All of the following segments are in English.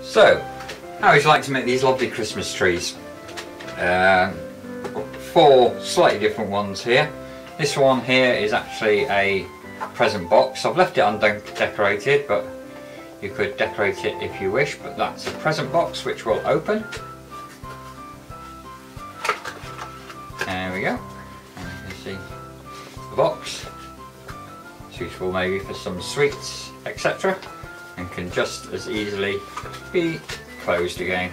So, how would you like to make these lovely Christmas trees? 4 slightly different ones here. This one here is actually a present box. I've left it undecorated, but you could decorate it if you wish, but that's a present box which we'll open. There we go. And you can see the box. Suitable maybe for some sweets, etc. And can just as easily be closed again.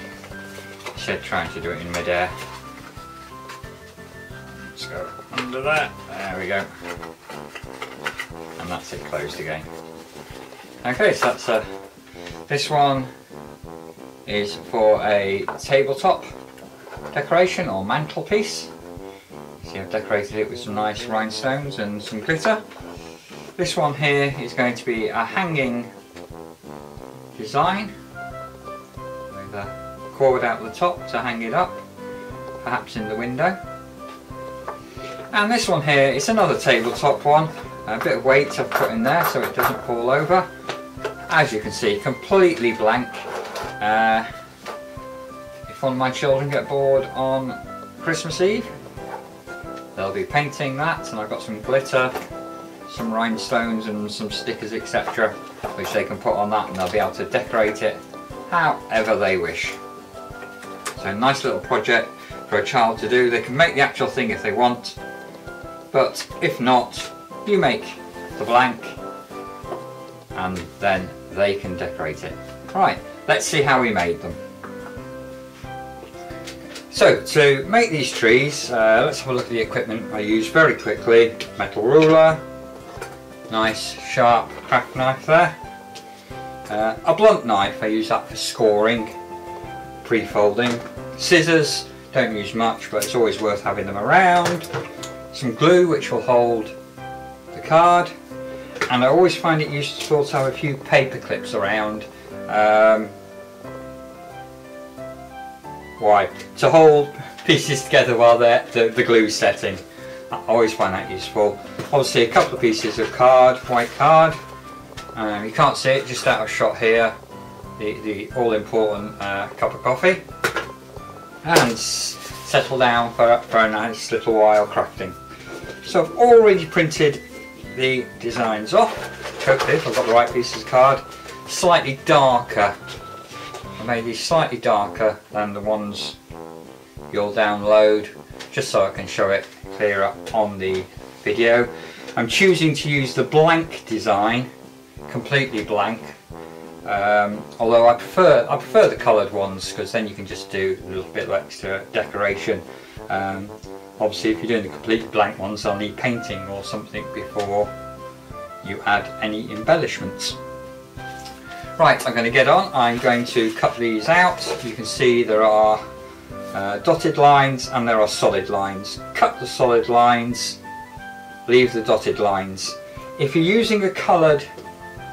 Instead of trying to do it in mid-air. Let's go under that. There we go. And that's it closed again. Okay, so that's this one is for a tabletop decoration or mantelpiece. See, I've decorated it with some nice rhinestones and some glitter. This one here is going to be a hanging design with a cord out the top to hang it up, perhaps in the window. And this one here is another tabletop one, a bit of weight I've put in there so it doesn't fall over. As you can see, completely blank. If one of my children get bored on Christmas Eve, they'll be painting that, and I've got some glitter, some rhinestones and some stickers, etc., which they can put on that, and they'll be able to decorate it however they wish. So a nice little project for a child to do. They can make the actual thing if they want, but if not, you make the blank and then they can decorate it. Right, let's see how we made them. So to make these trees, let's have a look at the equipment I used very quickly. Metal ruler, nice sharp craft knife there, a blunt knife, I use that for scoring, pre-folding, scissors, don't use much but it's always worth having them around, some glue which will hold the card, and I always find it useful to have a few paper clips around. Why? To hold pieces together while the glue's setting. I always find that useful. Obviously a couple of pieces of card, white card. You can't see it just out of shot here. The all important cup of coffee. And settle down for a nice little while crafting. So I've already printed the designs off. Hopefully if I've got the right pieces of card. Slightly darker. I made these slightly darker than the ones you'll download, just so I can show it clearer on the video. I'm choosing to use the blank design, completely blank, although I prefer the coloured ones, because then you can just do a little bit of extra decoration. Obviously if you're doing the completely blank ones, I'll need painting or something before you add any embellishments. Right, I'm going to get on. I'm going to cut these out. You can see there are dotted lines and there are solid lines. Cut the solid lines, leave the dotted lines. If you're using a coloured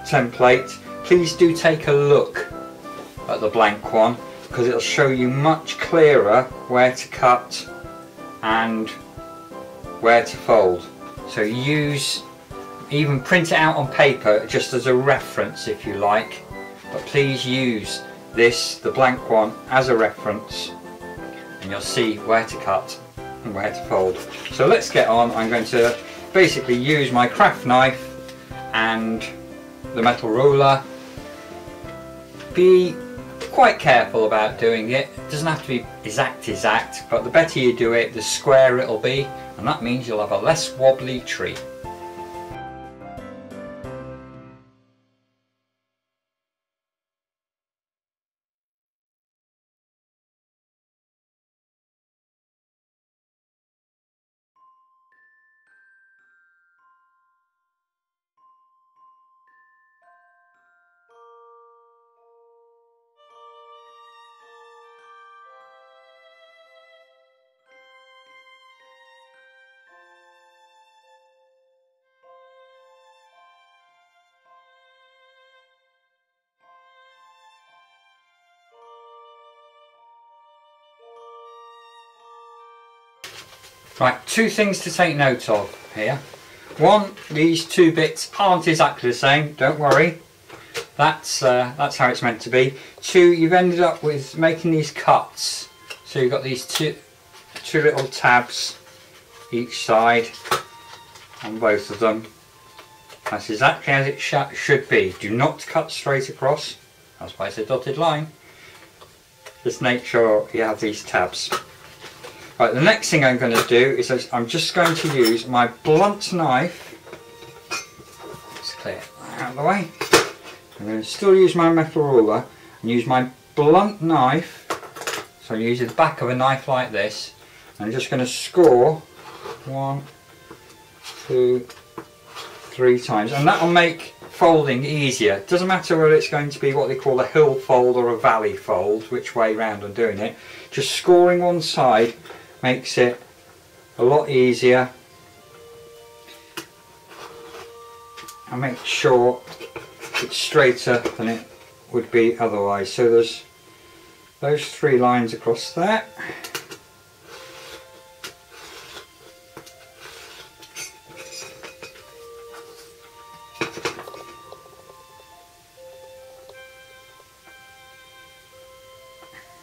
template, please do take a look at the blank one, because it'll show you much clearer where to cut and where to fold. So even print it out on paper just as a reference if you like, but please use this, the blank one, as a reference, and you'll see where to cut and where to fold. So let's get on. I'm going to basically use my craft knife and the metal ruler. Be quite careful about doing it. It doesn't have to be exact, but the better you do it, the squarer it'll be, and that means you'll have a less wobbly tree. Right, 2 things to take note of here. One, these 2 bits aren't exactly the same, don't worry. that's how it's meant to be. 2, you've ended up with making these cuts. So you've got these two little tabs each side on both of them. That's exactly as it should be. Do not cut straight across. That's why it's a dotted line. Just make sure you have these tabs. Right, the next thing I'm going to do is I'm just going to use my blunt knife. Let's clear that out of the way. I'm going to still use my metal ruler and use my blunt knife. So I'm using the back of a knife like this. I'm just going to score 1, 2, 3 times, and that will make folding easier. It doesn't matter whether it's going to be what they call a hill fold or a valley fold, which way round I'm doing it. Just scoring one side makes it a lot easier, and make sure it's straighter than it would be otherwise. So there's those 3 lines across there.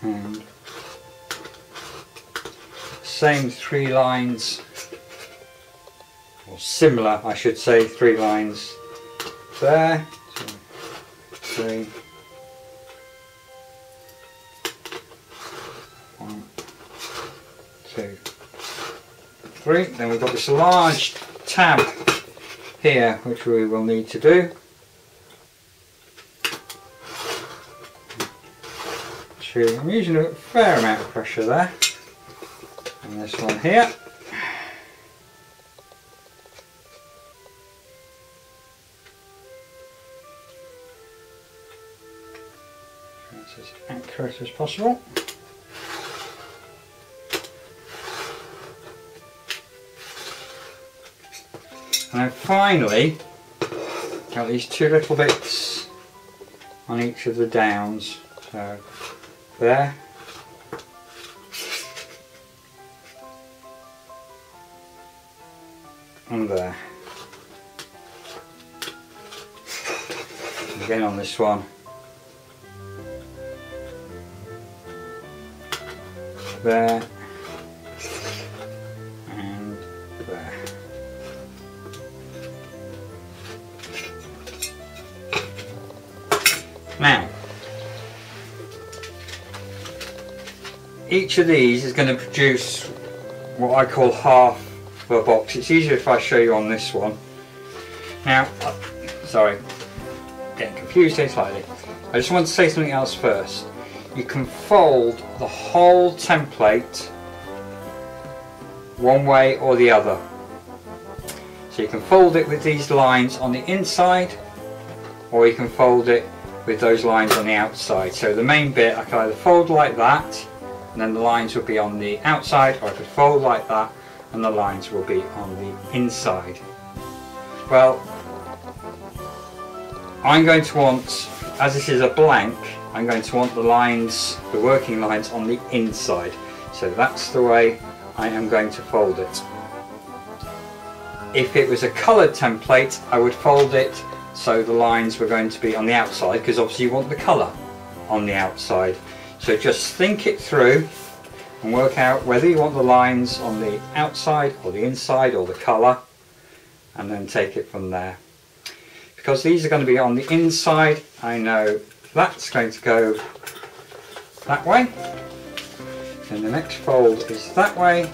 And same 3 lines, or similar I should say, 3 lines there. 2, 3, 1, 2, 3. Then we've got this large tab here which we will need to do. I'm using a fair amount of pressure there, and this one here. That's as accurate as possible. And then finally, got these 2 little bits on each of the downs. So there, and there. Again on this one, there, and there. Now, each of these is going to produce what I call half of a box. It's easier if I show you on this one. Now, sorry, getting confused here slightly. I just want to say something else first. You can fold the whole template one way or the other. So you can fold it with these lines on the inside, or you can fold it with those lines on the outside. So the main bit I can either fold like that, and then the lines will be on the outside, or I could fold like that and the lines will be on the inside. Well, I'm going to want, as this is a blank, I'm going to want the lines, the working lines, on the inside. So that's the way I am going to fold it. If it was a coloured template, I would fold it so the lines were going to be on the outside, because obviously you want the colour on the outside. So just think it through and work out whether you want the lines on the outside or the inside or the colour, and then take it from there. Because these are going to be on the inside, I know that's going to go that way, and the next fold is that way,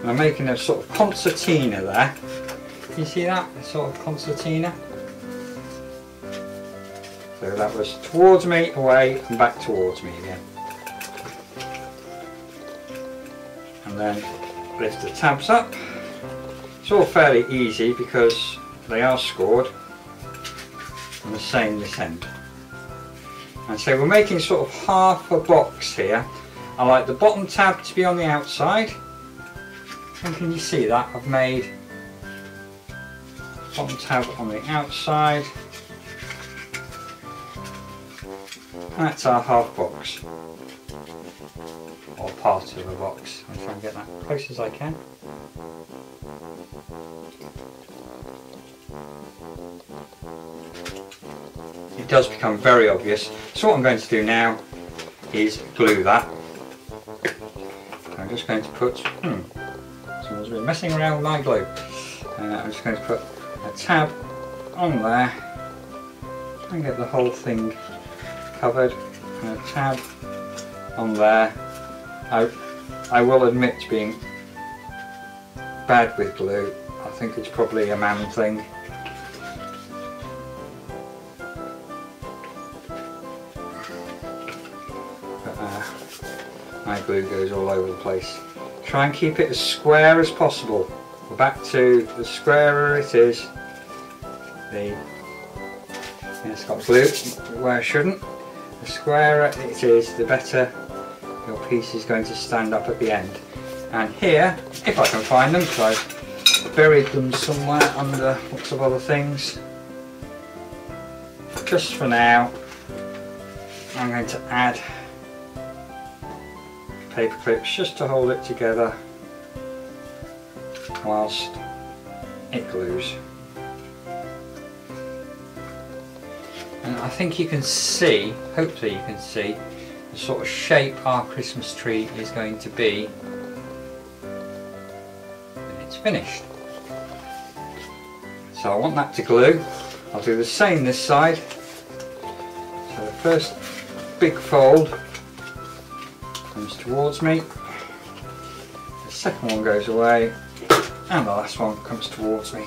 and I'm making a sort of concertina there. You see that? A sort of concertina. So that was towards me, away, and back towards me again. And then lift the tabs up. It's all fairly easy because they are scored, and the same this end. And so we're making sort of half a box here. I like the bottom tab to be on the outside. And can you see that? I've made bottom tab on the outside. That's our half box, or part of a box. I'll try and get that as close as I can. does become very obvious. So what I'm going to do now is glue that. I'm just going to put, someone's been messing around with my glue. I'm just going to put a tab on there, try and get the whole thing covered, and a tab on there. I will admit to being bad with glue. I think it's probably a man thing. But my glue goes all over the place. Try and keep it as square as possible. We're back to the squarer it is. It's got glue where I shouldn't. The squarer it is, the better your piece is going to stand up at the end. And here, if I can find them, because I've buried them somewhere under lots of other things, just for now, I'm going to add paper clips just to hold it together whilst it glues. And I think you can see, hopefully you can see, the sort of shape our Christmas tree is going to be when it's finished. So I want that to glue. I'll do the same this side. So the first big fold comes towards me, the second one goes away, and the last one comes towards me.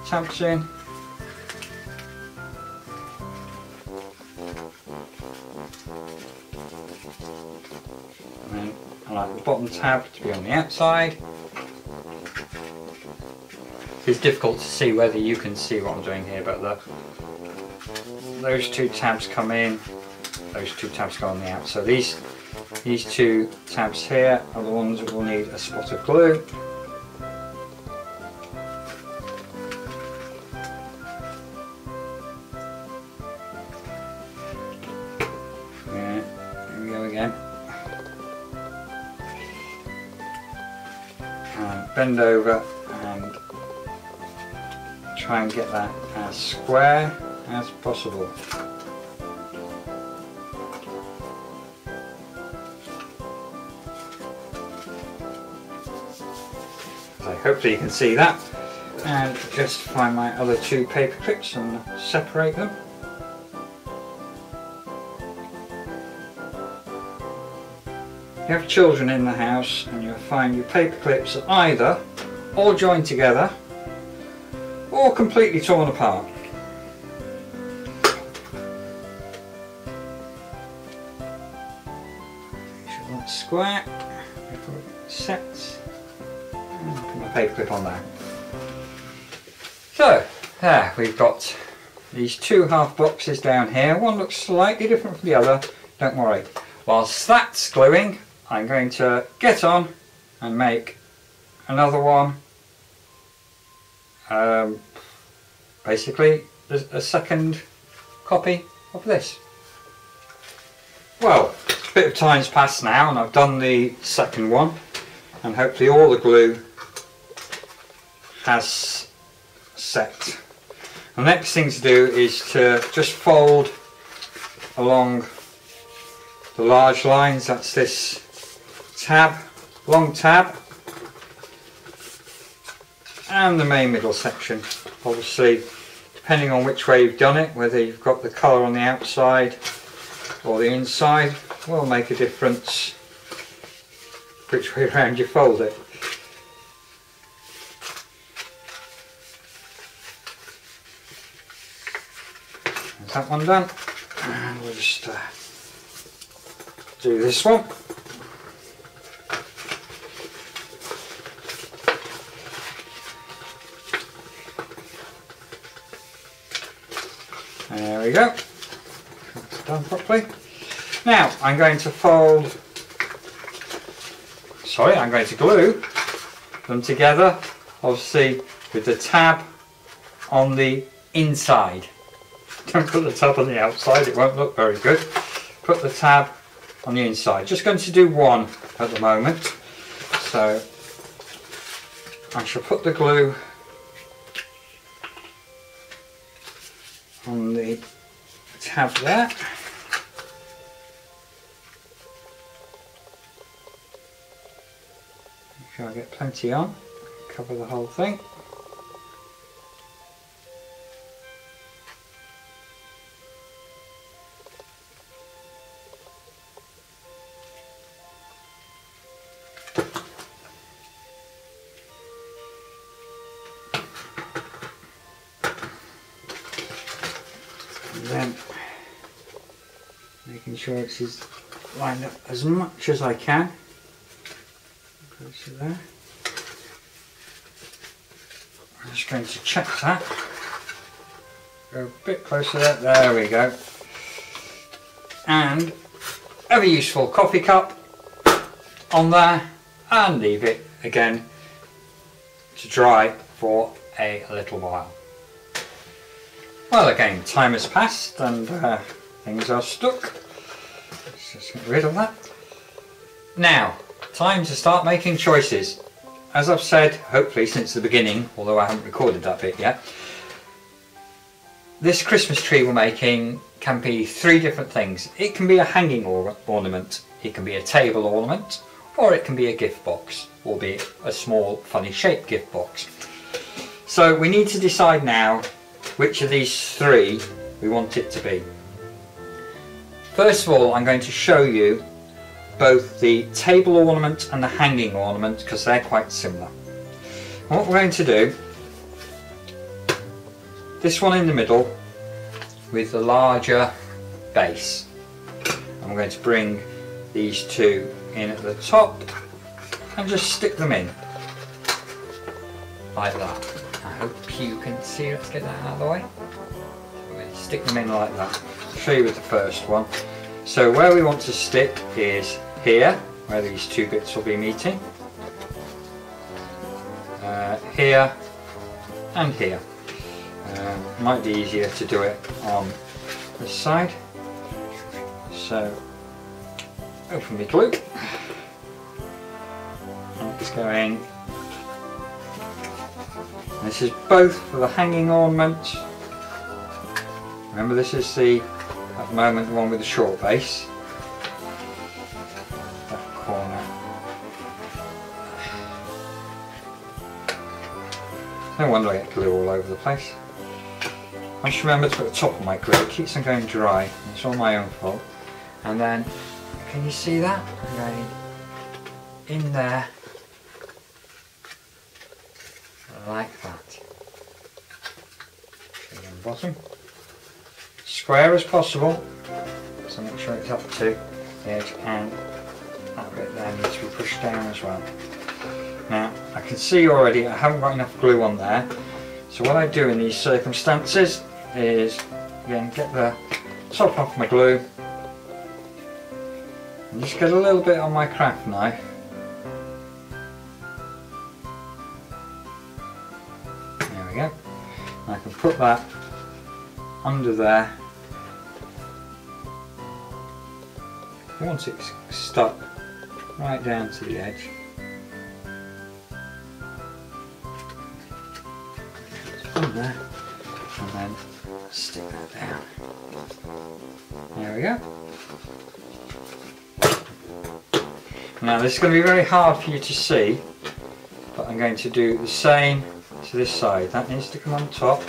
Tabs in. And then I like the bottom tab to be on the outside. It's difficult to see whether you can see what I'm doing here, but those two tabs come in, those two tabs go on the out. So these two tabs here are the ones that will need a spot of glue. Bend over and try and get that as square as possible. So hopefully you can see that, and just find my other two paper clips and separate them. If you have children in the house and you'll find your paper clips are either all joined together or completely torn apart. Make sure that's square before it sets, and put my paper clip on there. So there, we've got these two half boxes down here. One looks slightly different from the other, don't worry. Whilst that's gluing, I'm going to get on and make another one, basically a second copy of this. Well, a bit of time's passed now and I've done the second one, and hopefully all the glue has set. The next thing to do is to just fold along the large lines. That's this tab, long tab, and the main middle section. Obviously, depending on which way you've done it, whether you've got the colour on the outside or the inside, will make a difference which way around you fold it. There's that one done, and we'll just do this one. There we go. That's done properly. Now I'm going to glue them together, obviously with the tab on the inside. Don't put the tab on the outside, it won't look very good. Put the tab on the inside. Just going to do one at the moment. So I shall put the glue on the tab there. Make sure I get plenty on, cover the whole thing. Then making sure it is lined up as much as I can. Close to there. I'm just going to check that. Go a bit closer there. There we go. And ever useful coffee cup on there, and leave it again to dry for a little while. Well, again, time has passed and things are stuck. Let's just get rid of that. Now, time to start making choices. As I've said, hopefully since the beginning, although I haven't recorded that bit yet, this Christmas tree we're making can be 3 different things. It can be a hanging ornament, it can be a table ornament, or it can be a gift box, albeit a small funny shaped gift box. So we need to decide now which of these 3 we want it to be. First of all, I'm going to show you both the table ornament and the hanging ornament because they're quite similar. And what we're going to do, this one in the middle with the larger base, and we're going to bring these 2 in at the top and just stick them in like that. I hope you can see. Let's get that out of the way. Stick them in like that. I'll show you with the first one. So where we want to stick is here, where these 2 bits will be meeting. Here and here. Might be easier to do it on this side. So open the glue. And it's going. This is both for the hanging ornament. Remember, this is at the moment, the one with the short base. That corner. No wonder I get glue all over the place. I just remember to put the top of my glue. It keeps on going dry. It's all my own fault. And then, can you see that? I'm going in there. Like that. On the bottom. Square as possible, so make sure it's up to the edge, and that bit there needs to be pushed down as well. Now, I can see already I haven't got enough glue on there, so what I do in these circumstances is, again, get the top off my glue and just get a little bit on my craft knife. There we go. And I can put that under there. Once it's stuck right down to the edge, on there, and then stick that down. There we go. Now this is going to be very hard for you to see, but I'm going to do the same to this side. That needs to come on top.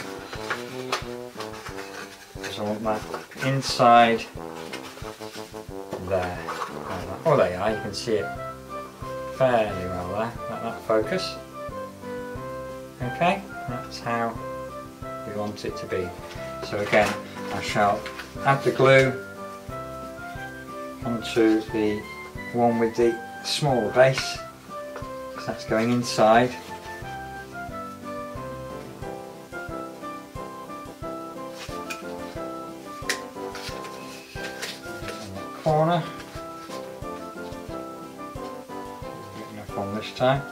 I want that inside there. Oh, there you are, you can see it fairly well there. Let that focus. Okay, that's how we want it to be. So again, I shall add the glue onto the one with the smaller base, because that's going inside. Corner. Get enough on this time.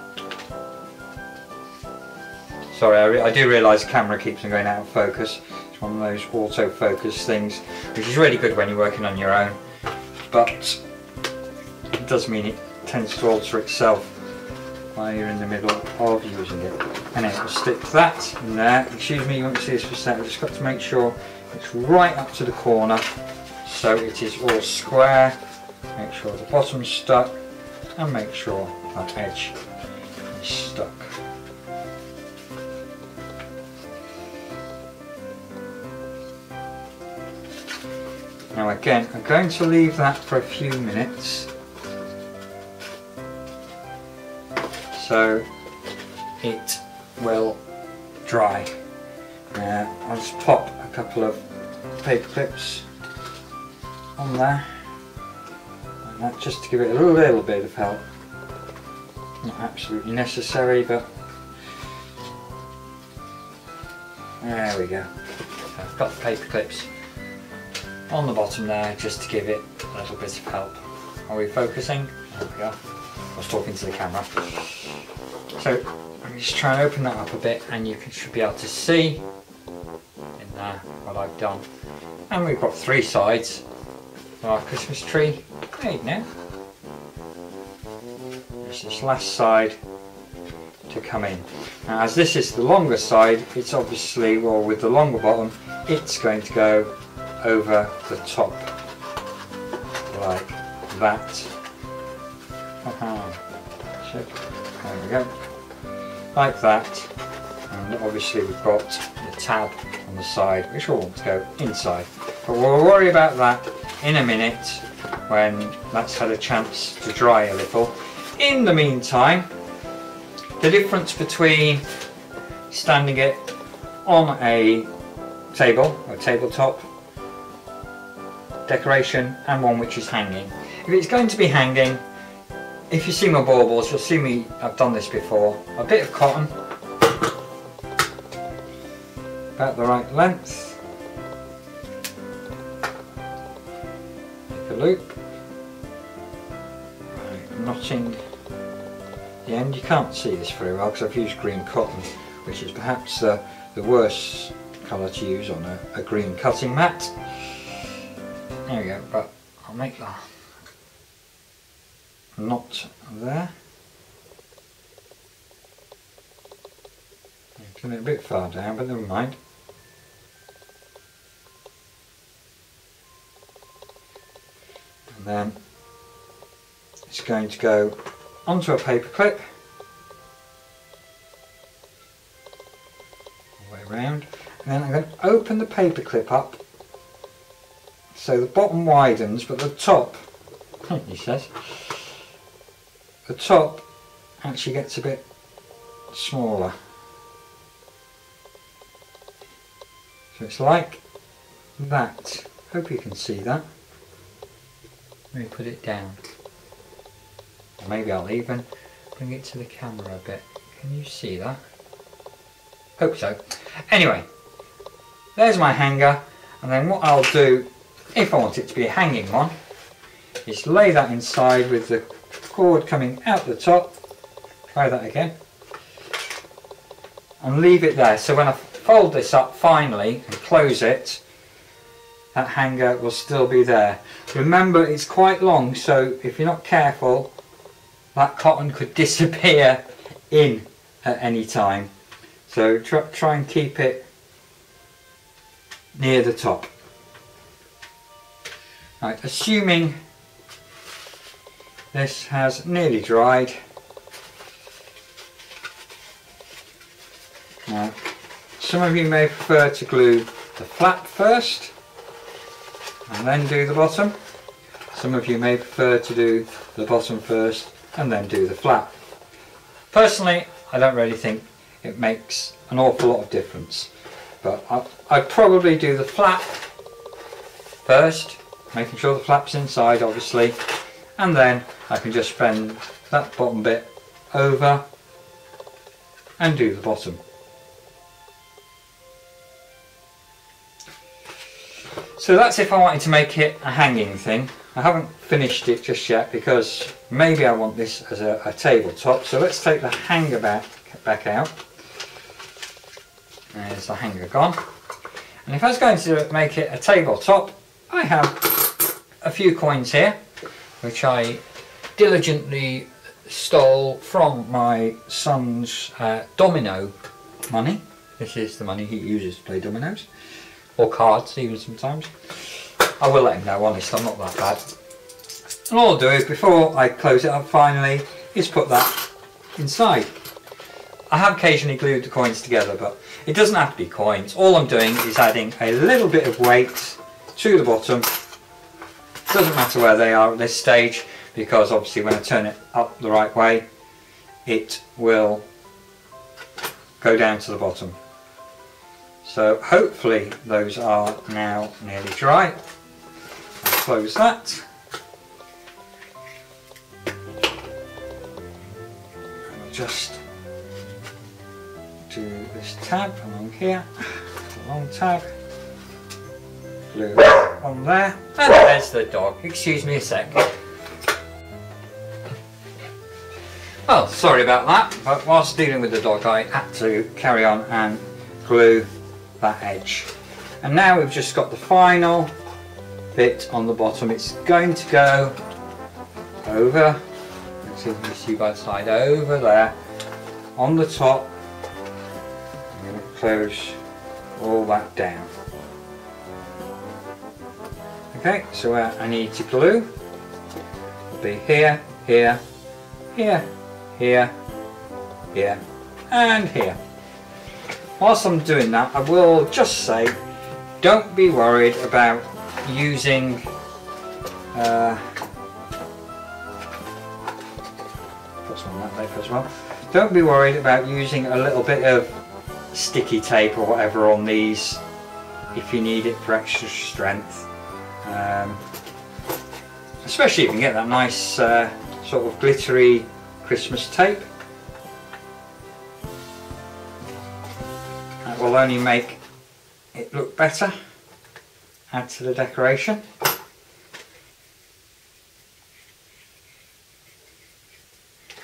Sorry, I do realise the camera keeps on going out of focus. It's one of those auto-focus things, which is really good when you're working on your own, but it does mean it tends to alter itself while you're in the middle of using it. And then we'll stick that in there. Excuse me, you won't see this for a second. I've just got to make sure it's right up to the corner so it is all square. Make sure the bottom's stuck and make sure that edge is stuck. Now again, I'm going to leave that for a few minutes so it will dry. I'll just pop a couple of paper clips on there, and that just to give it a little bit of help. Not absolutely necessary, but there we go. So I've got the paper clips on the bottom there just to give it a little bit of help. Are we focusing? There we go. I was talking to the camera. So I'm just trying to open that up a bit and you should be able to see in there what I've done. And we've got 3 sides of our Christmas tree made now. There's this last side to come in. Now as this is the longer side, it's obviously, well, with the longer bottom, it's going to go over the top like that. There we go, like that. And obviously we've got the tab on the side which will want to go inside, but we'll worry about that in a minute when that's had a chance to dry a little. In the meantime, the difference between standing it on a table or tabletop decoration and one which is hanging. If it's going to be hanging, if you see my baubles, you'll see me, I've done this before, a bit of cotton, about the right length, make a loop, right, knotting the end. You can't see this very well because I've used green cotton, which is perhaps the worst colour to use on a green cutting mat. There we go, but I'll make the knot there. Getting it a bit far down, but never mind. And then it's going to go onto a paper clip all the way around, and then I'm going to open the paper clip up so the bottom widens, but the top, he says, the top actually gets a bit smaller. So it's like that. Hope you can see that. Let me put it down. Or maybe I'll even bring it to the camera a bit. Can you see that? Hope so. Anyway, there's my hanger, and then what I'll do, if I want it to be a hanging one, is lay that inside with the cord coming out the top. Try that again. And leave it there. So when I fold this up finally and close it, that hanger will still be there. Remember, it's quite long, so if you're not careful, that cotton could disappear in at any time. So try and keep it near the top. Right, assuming this has nearly dried. Now, some of you may prefer to glue the flap first and then do the bottom. Some of you may prefer to do the bottom first and then do the flap. Personally, I don't really think it makes an awful lot of difference, but I'd probably do the flap first, making sure the flap's inside obviously, and then I can just bend that bottom bit over and do the bottom. So that's if I wanted to make it a hanging thing. I haven't finished it just yet because maybe I want this as a tabletop. So let's take the hanger back out. There's the hanger gone. And if I was going to make it a tabletop, I have a few coins here which I diligently stole from my son's domino money. This is the money he uses to play dominoes, or cards even sometimes. I will let him know, honest, I'm not that bad. And all I'll do is, before I close it up finally, is put that inside. I have occasionally glued the coins together, but it doesn't have to be coins. All I'm doing is adding a little bit of weight to the bottom. Doesn't matter where they are at this stage, because obviously when I turn it up the right way, it will go down to the bottom. So hopefully those are now nearly dry. I'll close that. I'll just do this tab along here, long tab, glue on there, and there's the dog. Excuse me a sec. Well, sorry about that, but whilst dealing with the dog I had to carry on and glue that edge. And now we've just got the final bit on the bottom. It's going to go over, as you can see by the side, over there on the top. I'm going to close all that down. Okay, so where I need to glue will be here, here, here, here, here, and here. Whilst I'm doing that, I will just say, don't be worried about using put some on that paper as well. Don't be worried about using a little bit of sticky tape or whatever on these if you need it for extra strength. Especially if you can get that nice sort of glittery Christmas tape. That will only make it look better, add to the decoration.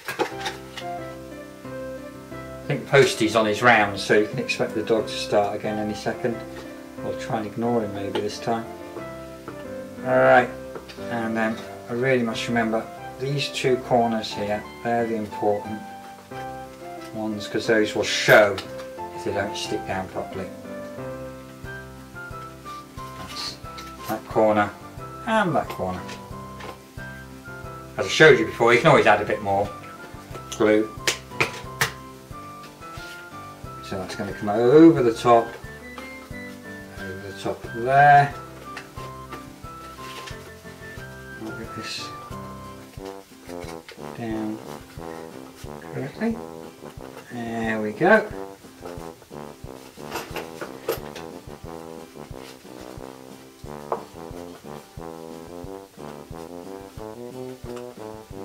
I think Posty's on his rounds, so you can expect the dog to start again any second. I'll try and ignore him maybe this time. Alright, and then I really must remember these two corners here, they're the important ones, because those will show if they don't stick down properly. That's that corner and that corner. As I showed you before, you can always add a bit more glue. So that's going to come over the top there. I'll get this down correctly. There we go.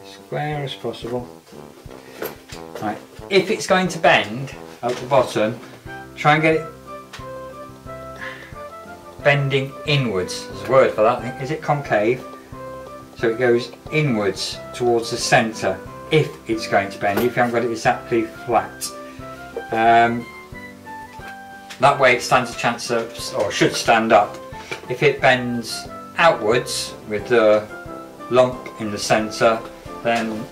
As square as possible. Right. If it's going to bend at the bottom, try and get it bending inwards. There's a word for that. Is it concave? So it goes inwards towards the centre if it's going to bend, if you haven't got it exactly flat. That way it stands a chance of, or should stand up. If it bends outwards with the lump in the centre, then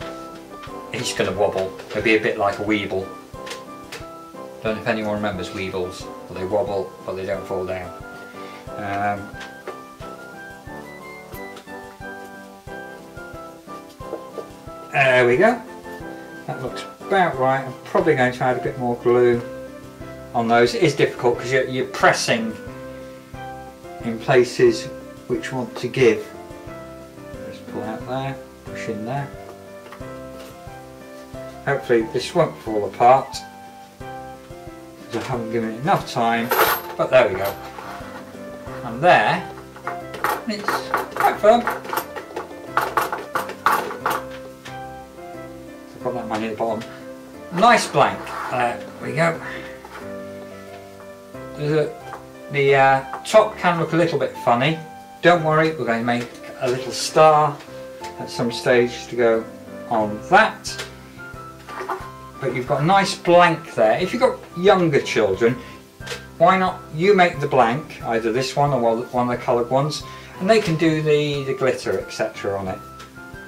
it's going to wobble. It'll be a bit like a weeble. Don't know if anyone remembers weebles. Well, they wobble but they don't fall down. There we go. That looks about right. I'm probably going to add a bit more glue on those. It is difficult because you're pressing in places which you want to give. Just pull out there, push in there. Hopefully this won't fall apart because I haven't given it enough time, but there we go. And there, it's quite firm. So I've got that money at the bottom. Nice blank. There we go. The top can look a little bit funny. Don't worry, we're going to make a little star at some stage to go on that. But you've got a nice blank there. If you've got younger children, why not you make the blank, either this one or one of the coloured ones, and they can do the glitter, etc. on it.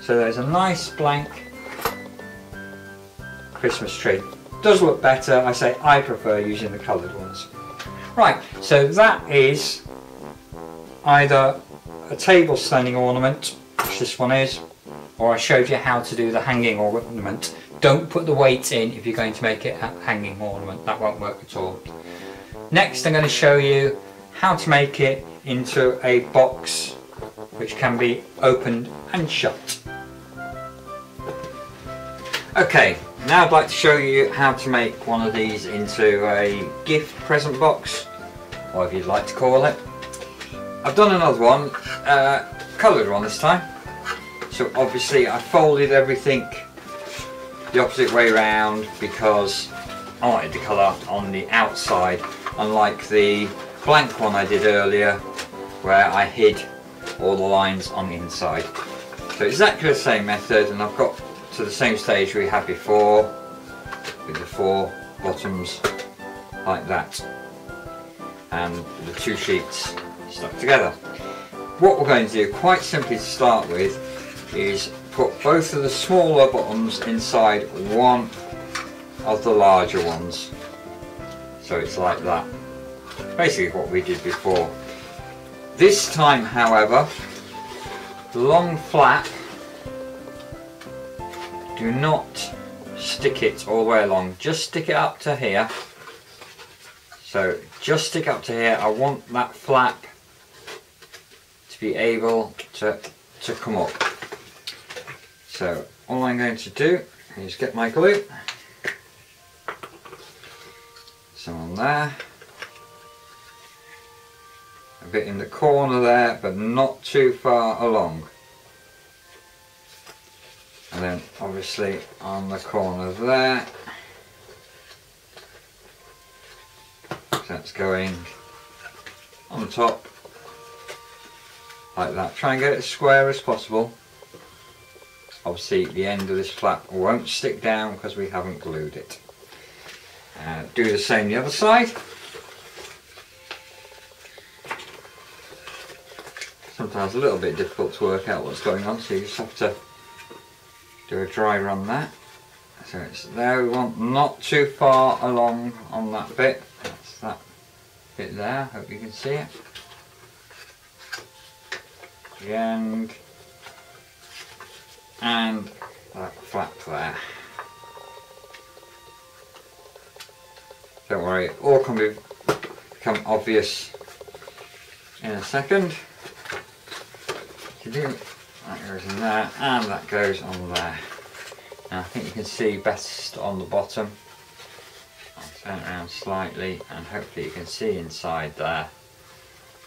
So there's a nice blank Christmas tree. Does look better. I say I prefer using the coloured ones. Right, so that is either a table standing ornament, which this one is, or I showed you how to do the hanging ornament. Don't put the weight in if you're going to make it a hanging ornament, that won't work at all. Next I'm going to show you how to make it into a box which can be opened and shut. Okay, now I'd like to show you how to make one of these into a gift present box, or whatever you'd like to call it. I've done another one, coloured one this time. So obviously I folded everything the opposite way around because I wanted the colour on the outside, unlike the blank one I did earlier where I hid all the lines on the inside. So exactly the same method, and I've got to the same stage we had before with the 4 bottoms like that and the 2 sheets stuck together. What we're going to do quite simply to start with is put both of the smaller bottoms inside one of the larger ones, so it's like that, basically what we did before. This time however, the long flap, do not stick it all the way along, just stick it up to here. So just stick up to here. I want that flap to be able to come up. So all I'm going to do is get my glue, some on there, a bit in the corner there but not too far along, and then obviously on the corner there. So that's going on the top like that. Try and get it as square as possible. Obviously the end of this flap won't stick down because we haven't glued it. Do the same the other side. Sometimes a little bit difficult to work out what's going on, so you just have to do a dry run there. So it's there, we want not too far along on that bit. That's that bit there, hope you can see it. The end. And that flap there. Don't worry, it all can become obvious in a second. That goes in there, and that goes on there. Now I think you can see best on the bottom. I'll turn it around slightly and hopefully you can see inside there.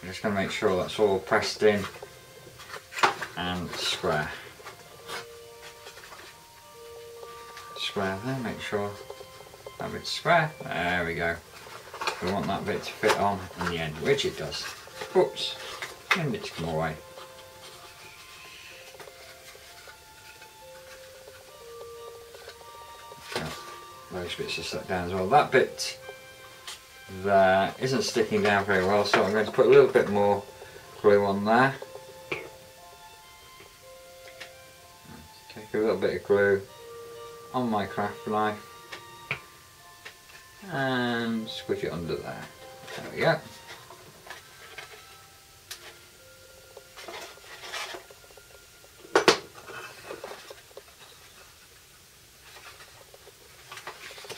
I'm just going to make sure that's all pressed in and square. Square there, make sure that bit's square. There we go. We want that bit to fit on in the end, which it does. Oops, and it's come away. Those bits are stuck down as well. That bit there isn't sticking down very well, so I'm going to put a little bit more glue on there. Take a little bit of glue on my craft knife and squish it under there. There we go.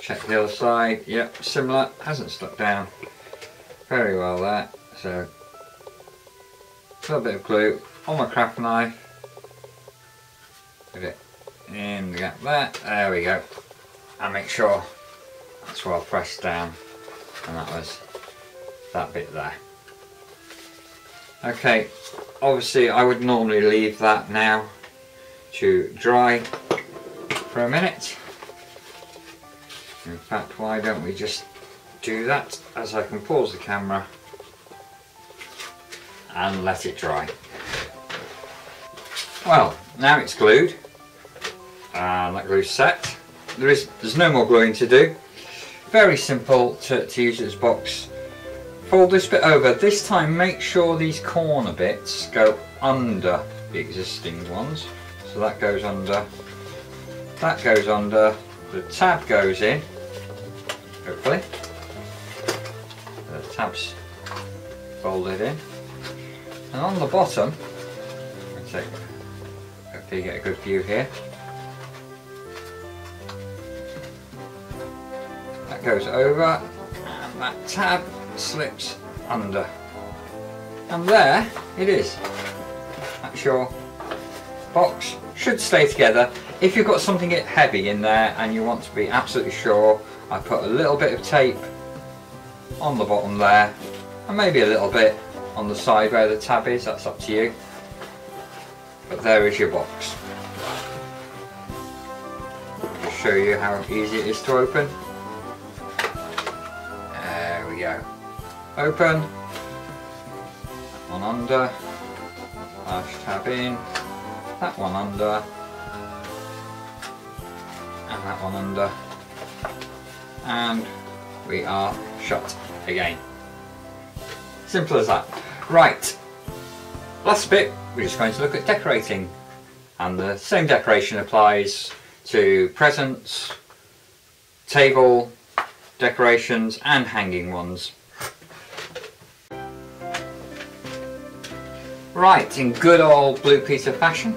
Check the other side, yep, similar, hasn't stuck down very well there. So a little bit of glue on my craft knife, put it in the gap there we go, and make sure that's well pressed down, and that was that bit there. Okay, obviously I would normally leave that now to dry for a minute. In fact, why don't we just do that, as I can pause the camera and let it dry. Well, now it's glued and that glue's set. There's no more gluing to do. Very simple to use this box. Fold this bit over. This time make sure these corner bits go under the existing ones. So that goes under, that goes under, the tab goes in, hopefully. The tab's folded in. And on the bottom, hopefully you get a good view here. That goes over and that tab slips under. And there it is. That's your box. Should stay together. If you've got something heavy in there and you want to be absolutely sure, I put a little bit of tape on the bottom there and maybe a little bit on the side where the tab is, that's up to you. But there is your box. I'll just show you how easy it is to open. There we go. Open. One under. Flash tab in. That one under. And that one under. And we are shut again. Simple as that. Right. Last bit, we're just going to look at decorating. And the same decoration applies to presents, table decorations and hanging ones. Right, in good old Blue Peter fashion,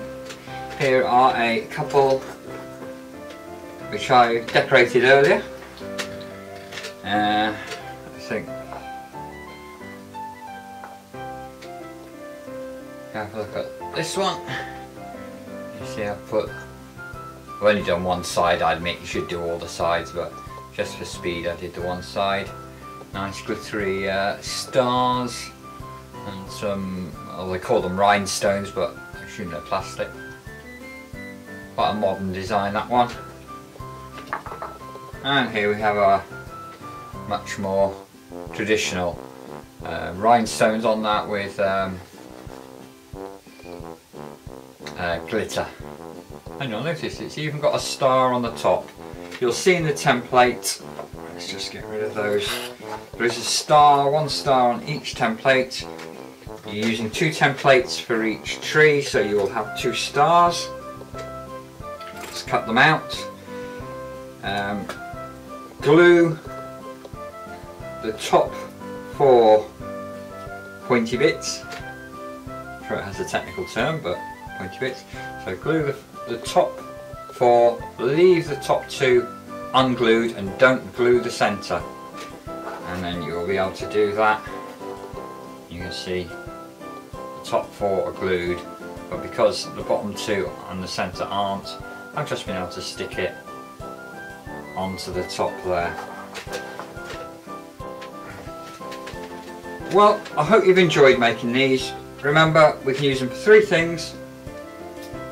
here are a couple which I decorated earlier. I think have a look at this one. You see I've only done one side. I admit you should do all the sides, but just for speed I did the one side. Nice glittery stars and some, well, they call them rhinestones, but I assume they're plastic. Quite a modern design, that one. And here we have a much more traditional rhinestones on that with glitter. And you'll notice it's even got a star on the top. You'll see in the template, let's just get rid of those, there is a star, one star on each template. You're using 2 templates for each tree, so you will have 2 stars. Let's cut them out. Glue the top 4 pointy bits. I'm sure it has a technical term, but pointy bits. So glue the top 4, leave the top 2 unglued and don't glue the centre. And then you'll be able to do that. You can see the top 4 are glued, but because the bottom 2 and the centre aren't, I've just been able to stick it onto the top there. Well, I hope you've enjoyed making these. Remember, we can use them for 3 things.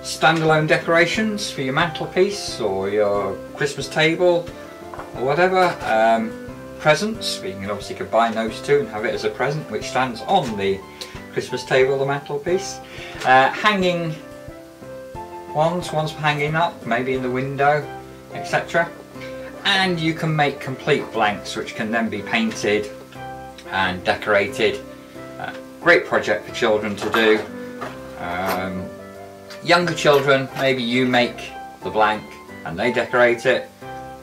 Standalone decorations for your mantelpiece or your Christmas table or whatever. Presents, we can obviously combine those 2 and have it as a present which stands on the Christmas table or the mantelpiece. Hanging ones for hanging up, maybe in the window, etc. And you can make complete blanks which can then be painted and decorated. Great project for children to do. Younger children, maybe you make the blank and they decorate it,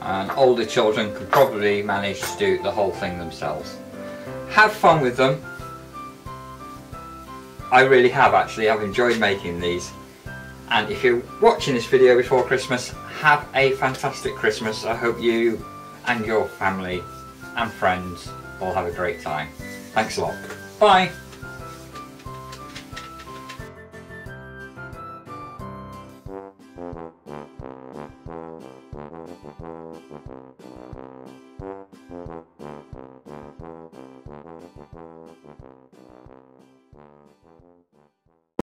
and older children can probably manage to do the whole thing themselves. Have fun with them. I really have actually, I've enjoyed making these. And if you're watching this video before Christmas, have a fantastic Christmas. I hope you and your family and friends all have a great time. Thanks a lot. Bye.